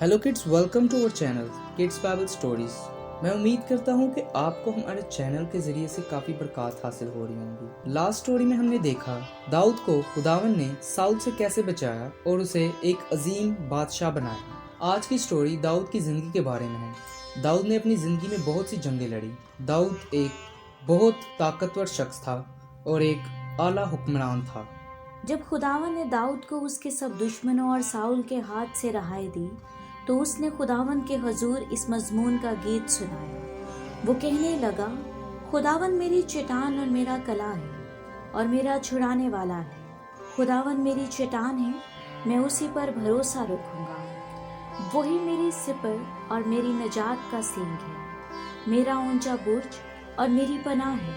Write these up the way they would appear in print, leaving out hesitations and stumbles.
Hello kids, welcome to our channel kids Bible stories. मैं उम्मीद करता हूँ कि आपको हमारे चैनल के जरिए से काफ़ी बरकत हासिल हो रही होंगी। लास्ट स्टोरी में हमने देखा दाऊद को खुदावन ने साउल से कैसे बचाया और उसे एक अजीम बादशाह बनाया। आज की स्टोरी दाऊद की ज़िंदगी के बारे में है। दाऊद ने अपनी ज़िंदगी में बहुत सी जंगें लड़ी। दाऊद एक बहुत ताकतवर शख्स था और एक आला हुक्मरान था। जब खुदावन ने दाऊद को उसके सब दुश्मनों और साउल के हाथ से रहाई दी तो उसने खुदावन के हजूर इस मजमून का गीत सुनाया। वो कहने लगा, खुदावन मेरी चट्टान और मेरा कला है और मेरा छुड़ाने वाला है। खुदावन मेरी चट्टान है, मैं उसी पर भरोसा रखूंगा। वही मेरी सिपर और मेरी नजात का सींग है, मेरा ऊंचा बुर्ज और मेरी पनाह है।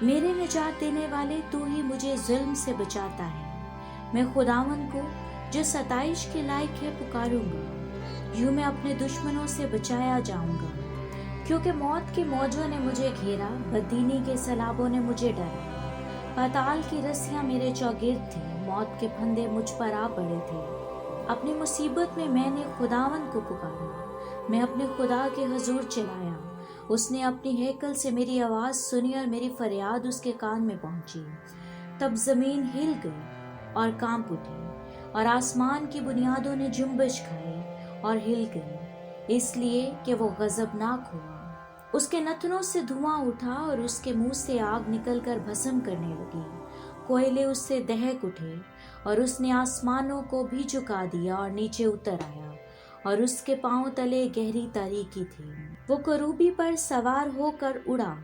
मेरे निजात देने वाले, तू ही मुझे जुल्म से बचाता है। मैं खुदावन को जो सताइश के लायक है पुकारूंगा। यूं मैं अपने दुश्मनों से बचाया जाऊंगा, क्योंकि मौत के मौजों ने मुझे घेरा, बददीनी के सैलाबों ने मुझे डरा। पाताल की रस्सियां मेरे चौगिर्द थी, मौत के फंदे मुझ पर आ पड़े थे। अपनी मुसीबत में मैंने खुदावन को पुकारा, मैं अपने खुदा के हजूर चिल्लाया। उसने अपनी हैकल से मेरी आवाज़ सुनी और मेरी फरियाद उसके कान में पहुंची। तब ज़मीन हिल गई और कांप उठी और आसमान की बुनियादों ने जुम्बश खाई और हिल गई, इसलिए कि वो गज़बनाक हुआ। उसके नथनों से धुआं उठा और उसके मुंह से आग निकलकर भस्म करने लगी। कोयले उससे दहक उठे और उसने आसमानों को भी झुका दिया और नीचे उतर आया और उसके पांव तले गहरी तारीकी थी। वो करूबी पर सवार होकर उड़ा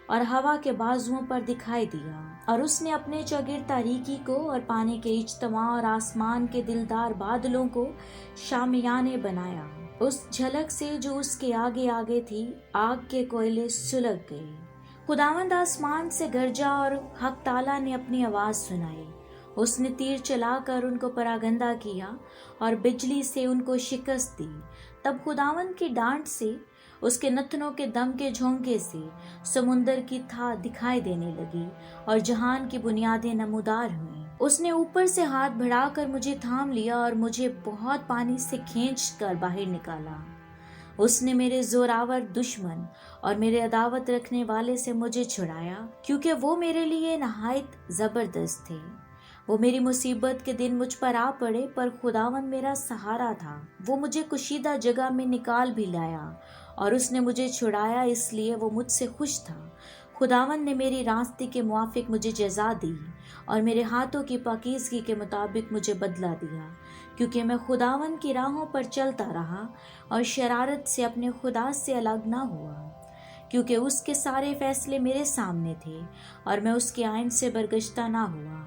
और हवा के बाजुओं पर दिखाई दिया और उसने अपने चौगिर तारीकी को और पानी के इज्तमा और आसमान के दिलदार बादलों को शामियाने बनाया। उस झलक से जो उसके आगे आगे थी, आग के कोयले सुलग गए। खुदावंद आसमान से गरजा और हक ताला ने अपनी आवाज सुनाई। उसने तीर चलाकर उनको परागंदा किया और बिजली से उनको शिकस्त दी। तब खुदावंद की डांट से, उसके नथनों के दम के झोंके से समुंदर की था दिखाई देने लगी और जहान की बुनियादें नमूदार हुईं। उसने ऊपर से हाथ बढ़ाकर मुझे थाम लिया और मुझे बहुत पानी से खींचकर बाहर निकाला। उसने मेरे जोरावर दुश्मन और मेरे अदावत रखने वाले से मुझे छुड़ाया, क्योंकि वो मेरे लिए नहायत जबरदस्त थे। वो मेरी मुसीबत के दिन मुझ पर आ पड़े, पर खुदावन मेरा सहारा था। वो मुझे कुशीदा जगह में निकाल भी लाया और उसने मुझे छुड़ाया, इसलिए वो मुझसे खुश था। खुदावन ने मेरी रास्ते के मुआफिक मुझे जजा दी और मेरे हाथों की पाकीज़गी के मुताबिक मुझे बदला दिया, क्योंकि मैं खुदावन की राहों पर चलता रहा और शरारत से अपने खुदा से अलग ना हुआ, क्योंकि उसके सारे फैसले मेरे सामने थे और मैं उसके आइन से बरगश्ता ना हुआ।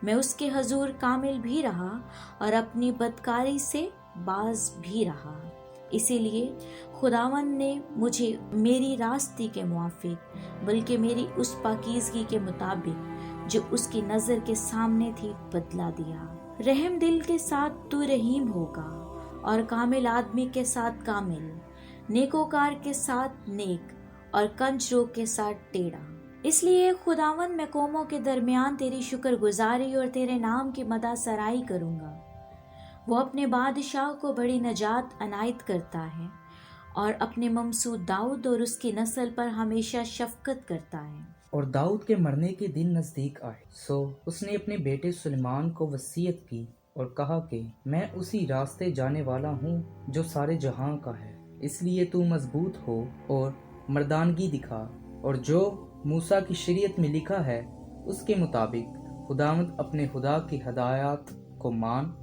मैं उसके हजूर कामिल भी रहा और अपनी बदकारी से बाज भी रहा। इसीलिए खुदावन ने मुझे मेरी रास्ते के मुआफिक, बल्कि मेरी उस पाकीज़गी के मुताबिक जो उसकी नज़र के सामने थी, बदला दिया। रहम दिल के साथ तू रहीम होगा और कामिल आदमी के साथ कामिल, नेकोकार के साथ नेक और कंजरों के साथ टेढ़ा। इसलिए खुदावन, मैं कौमों के दरमियान तेरी शुक्रगुजारी और तेरे नाम की मदा सराई करूँगा। वो अपने बादशाह को बड़ी नजात अनायत करता है और अपने ममसूद दाऊद और उसकी नस्ल पर हमेशा शफकत करता है। और दाऊद के मरने के दिन नज़दीक आए, सो उसने अपने बेटे सुलेमान को वसीयत की और कहा कि मैं उसी रास्ते जाने वाला हूँ जो सारे जहां का है। इसलिए तू मजबूत हो और मर्दानगी दिखा, और जो मूसा की शरीयत में लिखा है उसके मुताबिक खुदावंद अपने खुदा की हदायत को मान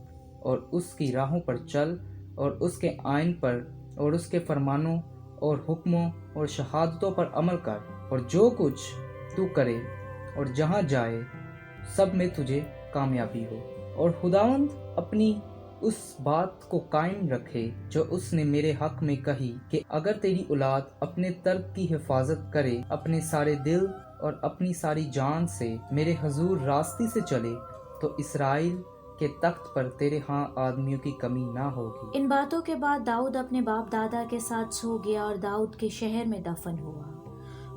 और उसकी राहों पर चल और उसके आइन पर और उसके फरमानों और हुक्मों और शहादतों पर अमल कर, और जो कुछ तू करे और जहाँ जाए सब में तुझे कामयाबी हो। और खुदावंद अपनी उस बात को कायम रखे जो उसने मेरे हक में कही कि अगर तेरी औलाद अपने तर्क की हिफाजत करे, अपने सारे दिल और अपनी सारी जान से मेरे हजूर रास्ते से चले, तो इसराइल के तख्त पर तेरे हाँ आदमियों की कमी ना होगी। इन बातों के बाद दाऊद अपने बाप दादा के साथ सो गया और दाऊद के शहर में दफन हुआ।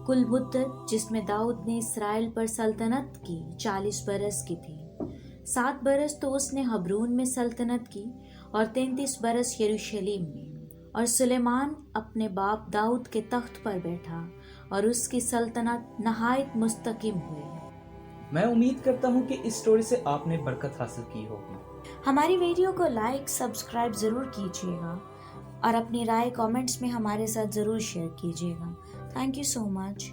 कुल मुद्दत जिसमें दाऊद ने इसराइल पर सल्तनत की 40 बरस की थी। 7 बरस तो उसने हब्रून में सल्तनत की और 33 बरस यरूशलेम में। اور سلیمان اپنے باپ داؤد کے تخت پر بیٹھا اور اس کی سلطنت نہایت مستقیم ہوئی۔ میں امید کرتا ہوں کہ اس سٹوری سے آپ نے برکت حاصل کی ہوگی۔ ہماری ویڈیو کو لائک سبسکرائب ضرور کیجیے گا اور اپنی رائے کامنٹس میں ہمارے ساتھ ضرور شیئر کیجیے گا۔ Thank you so much.